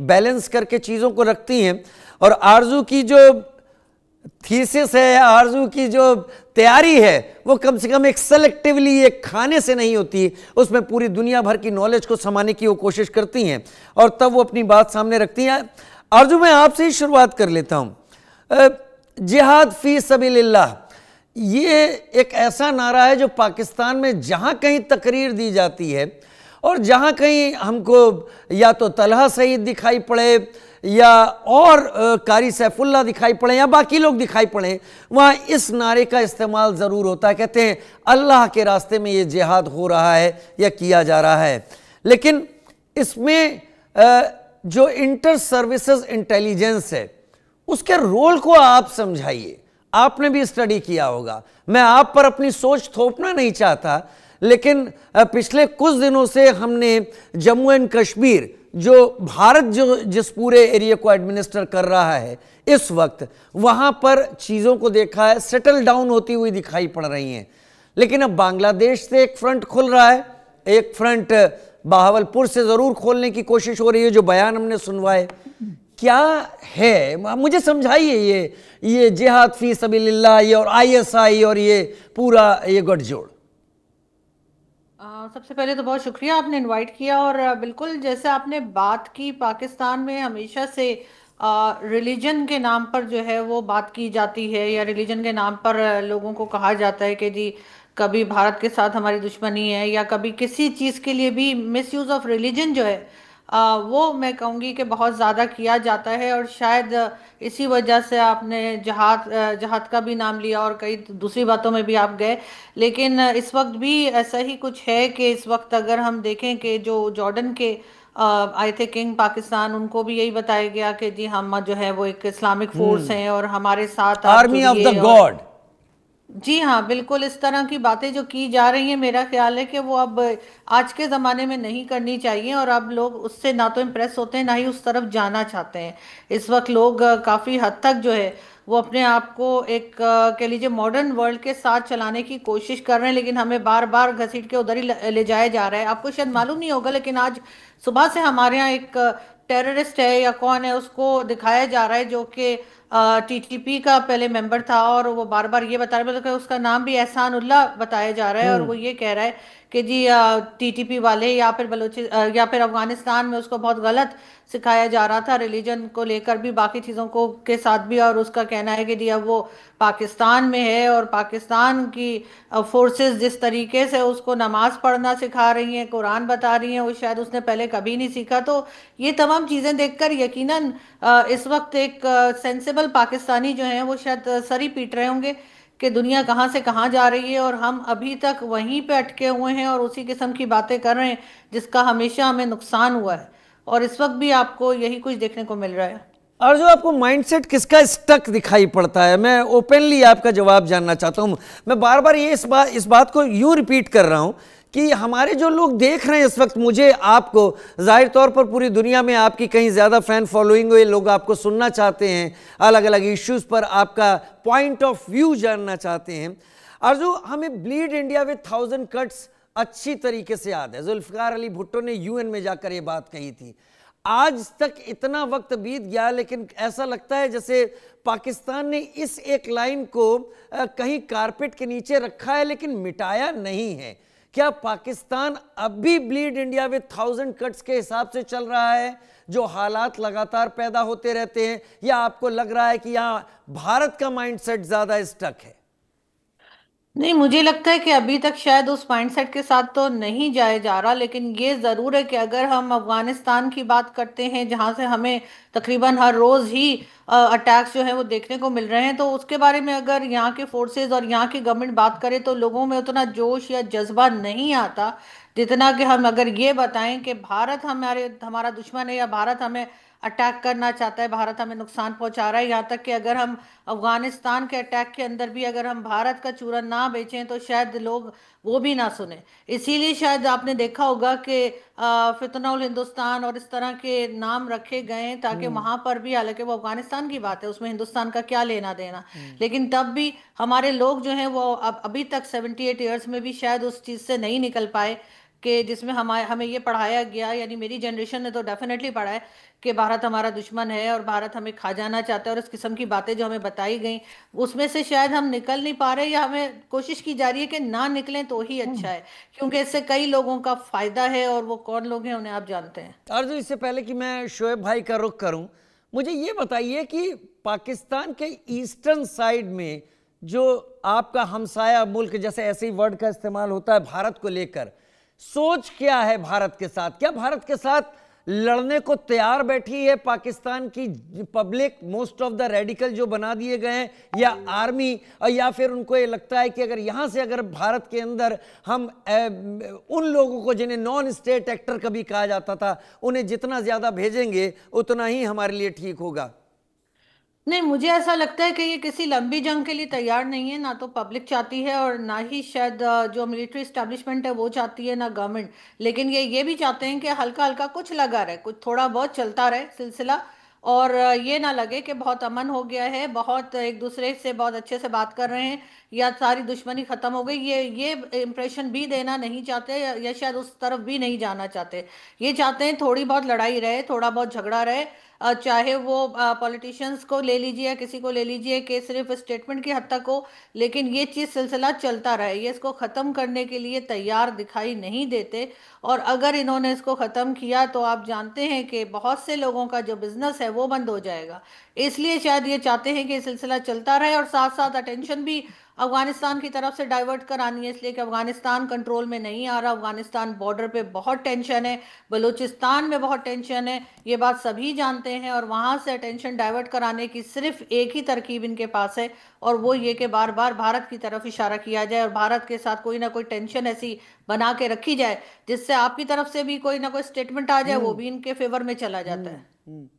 Balance करके चीज़ों को रखती हैं। और आरजू की जो थीसिस है, आरजू की जो तैयारी है, वो कम से कम एक सेलेक्टिवली एक खाने से नहीं होती, उसमें पूरी दुनिया भर की नॉलेज को समाने की वो कोशिश करती हैं और तब वो अपनी बात सामने रखती हैं। आरजू, मैं आपसे ही शुरुआत कर लेता हूँ। जिहाद फी सबीलिल्लाह, ये एक ऐसा नारा है जो पाकिस्तान में जहाँ कहीं तकरीर दी जाती है और जहाँ कहीं हमको या तो तलहा सईद दिखाई पड़े या और कारी सैफुल्लाह दिखाई पड़े या बाकी लोग दिखाई पड़े, वहाँ इस नारे का इस्तेमाल ज़रूर होता है। कहते हैं अल्लाह के रास्ते में ये जिहाद हो रहा है या किया जा रहा है। लेकिन इसमें जो इंटर सर्विसेज इंटेलिजेंस है, उसके रोल को आप समझाइए। आपने भी स्टडी किया होगा, मैं आप पर अपनी सोच थोपना नहीं चाहता, लेकिन पिछले कुछ दिनों से हमने जम्मू एंड कश्मीर, जो भारत जो जिस पूरे एरिया को एडमिनिस्टर कर रहा है इस वक्त, वहां पर चीज़ों को देखा है, सेटल डाउन होती हुई दिखाई पड़ रही हैं। लेकिन अब बांग्लादेश से एक फ्रंट खुल रहा है, एक फ्रंट बहावलपुर से ज़रूर खोलने की कोशिश हो रही है, जो बयान हमने सुनवाए। क्या है, मुझे समझाइए ये जिहाद फी सबीलिल्लाह, ये और आईएसआई और ये पूरा ये गठजोड़। सबसे पहले तो बहुत शुक्रिया, आपने इनवाइट किया। और बिल्कुल जैसे आपने बात की, पाकिस्तान में हमेशा से रिलीजन के नाम पर जो है वो बात की जाती है, या रिलीजन के नाम पर लोगों को कहा जाता है कि जी कभी भारत के साथ हमारी दुश्मनी है, या कभी किसी चीज़ के लिए भी मिस यूज़ ऑफ रिलीजन जो है वो मैं कहूँगी कि बहुत ज़्यादा किया जाता है। और शायद इसी वजह से आपने जहाद का भी नाम लिया और कई दूसरी बातों में भी आप गए। लेकिन इस वक्त भी ऐसा ही कुछ है कि इस वक्त अगर हम देखें कि जो जॉर्डन के आई थे किंग पाकिस्तान, उनको भी यही बताया गया कि जी हम जो है वो एक इस्लामिक फोर्स हैं और हमारे साथ आप आर्मी ऑफ द जुड़िए। और गॉड। जी हाँ, बिल्कुल इस तरह की बातें जो की जा रही हैं, मेरा ख्याल है कि वो अब आज के ज़माने में नहीं करनी चाहिए। और अब लोग उससे ना तो इम्प्रेस होते हैं, ना ही उस तरफ जाना चाहते हैं। इस वक्त लोग काफ़ी हद तक जो है वो अपने आप को एक कह लीजिए मॉडर्न वर्ल्ड के साथ चलाने की कोशिश कर रहे हैं, लेकिन हमें बार बार घसीट के उधर ही ले जाया जा रहा है। आपको शायद मालूम नहीं होगा, लेकिन आज सुबह से हमारे यहाँ एक टेररिस्ट है या कौन है, उसको दिखाया जा रहा है, जो कि टीटीपी का पहले मेंबर था, और वो बार बार ये बता रहा है, मतलब उसका नाम भी एहसानुल्लाह बताया जा रहा है। और वो ये कह रहा है कि जी टीटीपी वाले या फिर या फिर अफगानिस्तान में उसको बहुत गलत सिखाया जा रहा था, रिलीजन को लेकर भी, बाकी चीज़ों को के साथ भी। और उसका कहना है कि जी अब वो पाकिस्तान में है और पाकिस्तान की फोर्सेस जिस तरीके से उसको नमाज पढ़ना सिखा रही हैं, कुरान बता रही हैं, वो शायद उसने पहले कभी नहीं सीखा। तो ये तमाम चीज़ें देखकर यकीनन इस वक्त एक सेंसिबल पाकिस्तानी जो हैं वो शायद सर ही पीट रहे होंगे कि दुनिया कहाँ से कहाँ जा रही है, और हम अभी तक वहीं पे अटके हुए हैं और उसी किस्म की बातें कर रहे हैं जिसका हमेशा हमें नुकसान हुआ है। और इस वक्त भी आपको यही कुछ देखने को मिल रहा है। और जो आपको माइंडसेट किसका स्टक दिखाई पड़ता है, मैं ओपनली आपका जवाब जानना चाहता हूं। मैं बार बार ये इस बात को यूं रिपीट कर रहा हूं कि हमारे जो लोग देख रहे हैं इस वक्त, मुझे आपको जाहिर तौर पर पूरी दुनिया में आपकी कहीं ज़्यादा फ़ैन फॉलोइंग हुई, लोग आपको सुनना चाहते हैं, अलग अलग इश्यूज़ पर आपका पॉइंट ऑफ व्यू जानना चाहते हैं। आरजू, हमें ब्लीड इंडिया विद 1000 कट्स अच्छी तरीके से याद है, जुल्फ़िकार अली भुट्टो ने यूएन में जाकर ये बात कही थी। आज तक इतना वक्त बीत गया, लेकिन ऐसा लगता है जैसे पाकिस्तान ने इस एक लाइन को कहीं कारपेट के नीचे रखा है लेकिन मिटाया नहीं है। क्या पाकिस्तान अब भी ब्लीड इंडिया विद 1000 कट्स के हिसाब से चल रहा है, जो हालात लगातार पैदा होते रहते हैं, या आपको लग रहा है कि यहाँ भारत का माइंडसेट ज्यादा स्टक है? नहीं, मुझे लगता है कि अभी तक शायद उस माइंडसेट के साथ तो नहीं जाया जा रहा। लेकिन ये ज़रूर है कि अगर हम अफगानिस्तान की बात करते हैं, जहाँ से हमें तकरीबन हर रोज़ ही अटैक्स जो है वो देखने को मिल रहे हैं, तो उसके बारे में अगर यहाँ के फोर्सेस और यहाँ की गवर्नमेंट बात करे तो लोगों में उतना जोश या जज्बा नहीं आता जितना कि हम अगर ये बताएं कि भारत हमारा दुश्मन है, या भारत हमें अटैक करना चाहता है, भारत हमें नुकसान पहुंचा रहा है। यहाँ तक कि अगर हम अफगानिस्तान के अटैक के अंदर भी अगर हम भारत का चूरन ना बेचें तो शायद लोग वो भी ना सुने। इसीलिए शायद आपने देखा होगा कि फितनउल हिंदुस्तान और इस तरह के नाम रखे गए, ताकि वहां पर भी, हालांकि वो अफगानिस्तान की बात है, उसमें हिंदुस्तान का क्या लेना देना, लेकिन तब भी हमारे लोग जो हैं वो अभी तक 78 ईयर्स में भी शायद उस चीज़ से नहीं निकल पाए कि जिसमें हमें ये पढ़ाया गया, यानी मेरी जनरेशन ने तो डेफिनेटली पढ़ा है कि भारत हमारा दुश्मन है और भारत हमें खा जाना चाहता है, और इस किस्म की बातें जो हमें बताई गई उसमें से शायद हम निकल नहीं पा रहे, या हमें कोशिश की जा रही है कि ना निकलें तो ही अच्छा है, क्योंकि इससे कई लोगों का फायदा है, और वो कौन लोग हैं उन्हें आप जानते हैं। अर्जुन, इससे पहले कि मैं शोएब भाई का रुख करूं, मुझे ये बताइए कि पाकिस्तान के ईस्टर्न साइड में जो आपका हमसाया मुल्क, जैसे ऐसे ही वर्ड का इस्तेमाल होता है भारत को लेकर, सोच क्या है भारत के साथ? क्या भारत के साथ लड़ने को तैयार बैठी है पाकिस्तान की public, most of the radical जो बना दिए गए हैं, या आर्मी, और या फिर उनको ये लगता है कि अगर यहां से अगर भारत के अंदर हम उन लोगों को जिन्हें नॉन स्टेट एक्टर कभी कहा जाता था, उन्हें जितना ज्यादा भेजेंगे उतना ही हमारे लिए ठीक होगा? नहीं, मुझे ऐसा लगता है कि ये किसी लंबी जंग के लिए तैयार नहीं है, ना तो पब्लिक चाहती है और ना ही शायद जो मिलिट्री इस्टेब्लिशमेंट है वो चाहती है, ना गवर्नमेंट। लेकिन ये भी चाहते हैं कि हल्का हल्का कुछ लगा रहे, कुछ थोड़ा बहुत चलता रहे सिलसिला, और ये ना लगे कि बहुत अमन हो गया है, बहुत एक दूसरे से बहुत अच्छे से बात कर रहे हैं, या सारी दुश्मनी खत्म हो गई। ये इम्प्रेशन भी देना नहीं चाहते, या शायद उस तरफ भी नहीं जाना चाहते। ये चाहते हैं थोड़ी बहुत लड़ाई रहे, थोड़ा बहुत झगड़ा रहे, चाहे वो पॉलिटिशियंस को ले लीजिए या किसी को ले लीजिए, कि सिर्फ स्टेटमेंट की हद तक हो, लेकिन ये चीज़ सिलसिला चलता रहे। ये इसको ख़त्म करने के लिए तैयार दिखाई नहीं देते, और अगर इन्होंने इसको ख़त्म किया तो आप जानते हैं कि बहुत से लोगों का जो बिजनेस है वो बंद हो जाएगा। इसलिए शायद ये चाहते हैं कि ये सिलसिला चलता रहे, और साथ साथ अटेंशन भी अफगानिस्तान की तरफ से डाइवर्ट करानी है, इसलिए कि अफगानिस्तान कंट्रोल में नहीं आ रहा। अफगानिस्तान बॉर्डर पे बहुत टेंशन है, बलूचिस्तान में बहुत टेंशन है, ये बात सभी जानते हैं, और वहां से अटेंशन डाइवर्ट कराने की सिर्फ एक ही तरकीब इनके पास है, और वो ये कि बार बार भारत की तरफ इशारा किया जाए और भारत के साथ कोई ना कोई टेंशन ऐसी बना के रखी जाए जिससे आपकी तरफ से भी कोई ना कोई स्टेटमेंट आ जाए, वो भी इनके फेवर में चला जाता है।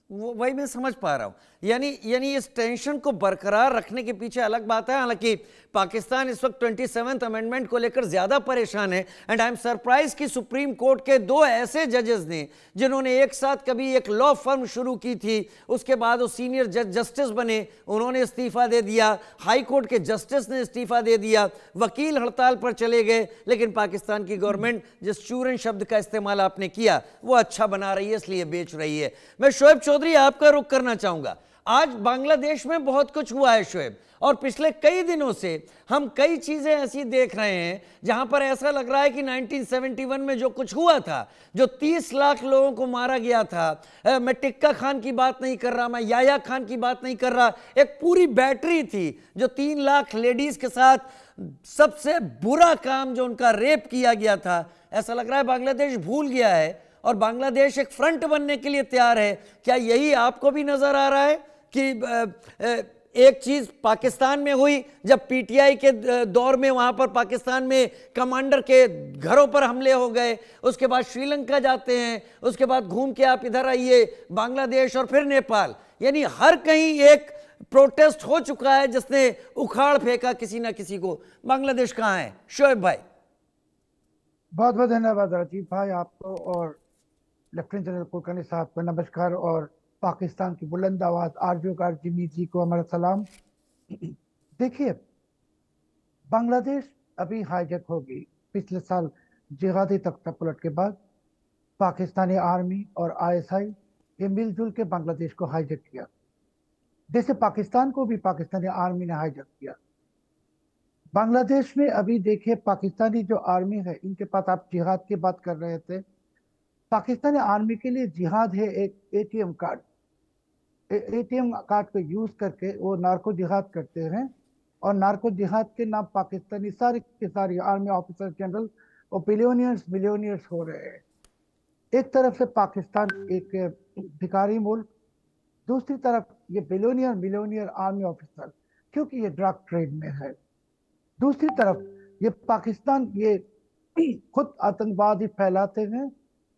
वो वही मैं समझ पा रहा हूं। यानी यानी इस टेंशन को बरकरार रखने के पीछे अलग बात है। हालांकि पाकिस्तान इस वक्त 27th अमेंडमेंट को लेकर ज्यादा परेशान है, एंड आई एम सरप्राइज कि सुप्रीम कोर्ट के दो ऐसे जजेस ने जिन्होंने एक साथ कभी एक लॉ फर्म शुरू की थी, उसके बाद वो सीनियर जस्टिस बने, उन्होंने इस्तीफा दे दिया, हाई कोर्ट के जस्टिस ने इस्तीफा दे दिया, वकील हड़ताल पर चले गए, लेकिन पाकिस्तान की गवर्नमेंट जिस चूरन शब्द का इस्तेमाल आपने किया वो अच्छा बना रही है, इसलिए बेच रही है। मैं शोएब चौधरी आपका रुख करना चाहूंगा। आज बांग्लादेश में बहुत कुछ हुआ है शोएब, और पिछले कई दिनों से हम कई चीजें ऐसी देख रहे हैं जहां पर ऐसा लग रहा है कि 1971 में जो कुछ हुआ था, जो 30 लाख लोगों को मारा गया था, मैं टिक्का खान की बात नहीं कर रहा, मैं याया खान की बात नहीं कर रहा, एक पूरी बैटरी थी जो 3 लाख लेडीज के साथ सबसे बुरा काम जो उनका रेप किया गया था, ऐसा लग रहा है बांग्लादेश भूल गया है और बांग्लादेश एक फ्रंट बनने के लिए तैयार है। क्या यही आपको भी नजर आ रहा है कि एक चीज पाकिस्तान में हुई जब पीटीआई के दौर में वहां पर पाकिस्तान में कमांडर के घरों पर हमले हो गए, उसके बाद श्रीलंका जाते हैं, उसके बाद घूम के आप इधर आइए बांग्लादेश और फिर नेपाल, यानी हर कहीं एक प्रोटेस्ट हो चुका है जिसने उखाड़ फेंका किसी ना किसी को। बांग्लादेश कहां है शोएब भाई? बहुत बहुत धन्यवाद राजीव भाई आपको, और लेफ्टिनेंट जनरल कुलकर्णी साहब को नमस्कार, और पाकिस्तान की बुलंद आवाज आरजू जिमी जी को हमारा सलाम। देखिए, बांग्लादेश अभी हाईजैक होगी। पिछले साल जिहादी तख्ता पलट के बाद पाकिस्तानी आर्मी और आईएसआई ये मिलजुल के बांग्लादेश को हाईजैक किया, जैसे पाकिस्तान को भी पाकिस्तानी आर्मी ने हाईजैक किया। बांग्लादेश में अभी देखिए, पाकिस्तानी जो आर्मी है इनके पास, आप जिहाद की बात कर रहे थे, पाकिस्तानी आर्मी के लिए जिहाद है एक एटीएम कार्ड। एटीएम कार्ड को यूज करके वो नार्को जिहाद करते हैं, और नार्को जिहाद के नाम पाकिस्तानी सारी के सारी आर्मी ऑफिसर जनरल और बिलियनियर्स मिलियनियर्स हो रहे हैं। एक तरफ से पाकिस्तान एक भिखारी मुल्क, दूसरी तरफ ये बिलियनियर मिलियनियर आर्मी ऑफिसर, क्योंकि ये ड्रग ट्रेड में है। दूसरी तरफ ये पाकिस्तान ये खुद आतंकवाद ही फैलाते हैं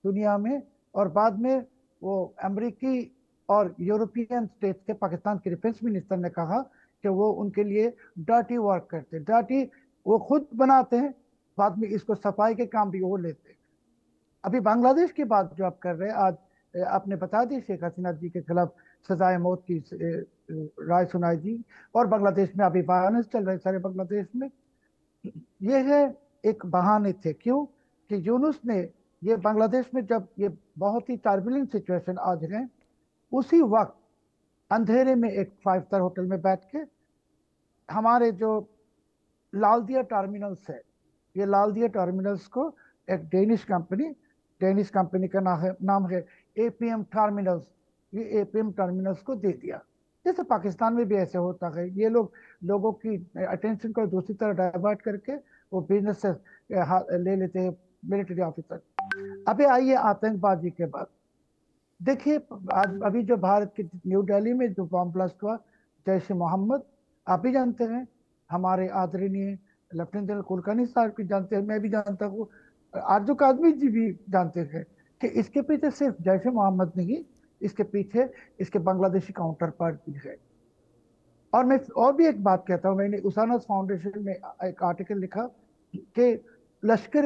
दुनिया में, और बाद में वो अमेरिकी और यूरोपियन स्टेट्स के पाकिस्तान के डिफेंस मिनिस्टर ने कहा कि वो उनके लिए डर्टी वर्क करते, डर्टी वो खुद बनाते हैं, बाद में इसको सफाई के काम भी वो लेते हैं। अभी बांग्लादेश की बात जो आप कर रहे हैं, आज आपने बता दी शेख हसीना जी के खिलाफ सजाए मौत की राय सुनाई जी, और बांग्लादेश में अभी वायलेंस चल रहे सारे बांग्लादेश में। ये है एक बहाने थे, क्यों कि यूनुस ने ये बांग्लादेश में जब ये बहुत ही टर्बुलेंट सिचुएशन आज है, उसी वक्त अंधेरे में एक 5 स्टार होटल में बैठ के हमारे जो लालदिया टर्मिनल्स है, ये लालदिया टर्मिनल्स को एक डेनिश कंपनी का नाम है एपीएम टर्मिनल्स, ये एपीएम टर्मिनल्स को दे दिया। जैसे पाकिस्तान में भी ऐसे होता है, ये लोग लोगों की अटेंशन को दूसरी तरफ डाइवर्ट करके वो बिजनेस से ले लेते हैं मिलिट्री ऑफिसर। अभी आइए आतंकबाजी के बाद देखिए, आज अभी जो भारत के न्यू दिल्ली में जो बॉम्ब ब्लास्ट हुआ, जैश ए मोहम्मद, आप भी जानते हैं, हमारे आदरणीय लेफ्टिनेंट जनरल कुलकर्णी साहब भी जानते हैं, मैं भी जानता हूँ, आरजू काजमी जी भी जानते हैं कि इसके पीछे सिर्फ जैश ए मोहम्मद नहीं, इसके पीछे इसके बांग्लादेशी काउंटर पार्ट भी है। और मैं और भी एक बात कहता हूँ, मैंने उसाना फाउंडेशन में एक आर्टिकल लिखा कि लश्कर